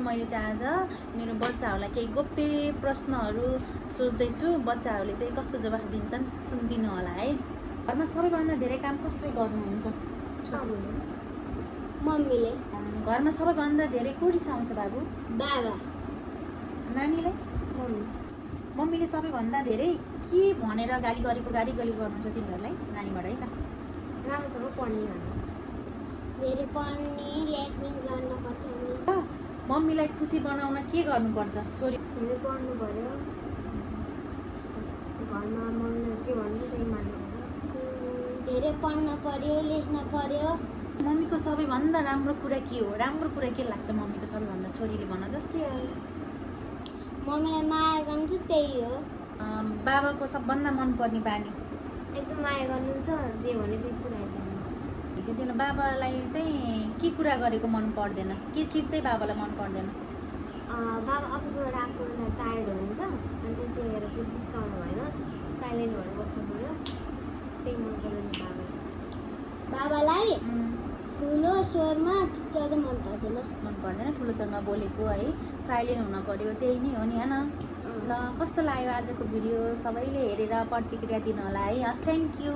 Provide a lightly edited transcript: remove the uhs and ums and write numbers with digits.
मैले चाहिँ आज मेरो बच्चाहरूलाई केही गोप्य प्रश्नहरू सोध्दैछु। बच्चाहरूले चाहिँ कस्तो जवाफ दिन्छन् सुनिदिनु होला है। घरमा सबैभन्दा धेरै काम कसले गर्नुहुन्छ? मम्मीले। घरमा सबैभन्दा धेरै को रिसाउँछ बाबु? बाबा। नानीले? मम्मी। मम्मीले सबैभन्दा धेरै के भनेर गाली गर्नुहुन्छ तिनीहरूलाई? नानीबाट है त। राम्रोसँग पढ्ने गर्नु, धेरै पढ्ने लेख्ने गर्नुपर्छ। मम्मीलाई खुसी बनाउन के गर्नुपर्छ? छोरी धेरै पढ्नु पर्यो, घरमा मम्मीले जे भन्छ त्यही मान्नु पर्यो, धेरै पढ्न पर्यो, लेख्न पर्यो। मम्मीको सबैभन्दा राम्रो कुरा के हो? राम्रो कुरा के लाग्छ मम्मीको सबैभन्दा? छोरीले भन त। मम्मीलाई माया गर्नु चाहिँ त्यही हो। बाबाको सबभन्दा मनपर्ने बानी? एकदम माया गर्नुहुन्छ, जे भने त्यही पुऱ्याइदिनुहुन्छ। त्यो बाबालाई चाहिँ के कुरा गरेको मन पर्दैन? के चिज चाहिँ बाबालाई मन पर्दैन? बाबा अफिसबाट आएको टायर्ड हुनुहुन्छ अनि त्यतिखेर जिस्काउनु भएन, साइलेन्ट भएर बस्नु पऱ्यो, त्यही मन पर्दैन बाबालाई। ठुलो स्वरमा चिच्चाउँदै मन पर्दैन। ठुलो स्वरमा बोलेको है, साइलेन्ट हुन पर्यो, त्यही नै हो नि होइन? ल कस्तो लाग्यो आजको भिडियो? सबैले हेरेर प्रतिक्रिया दिनु होला है। हस्, थ्याङ्क यू।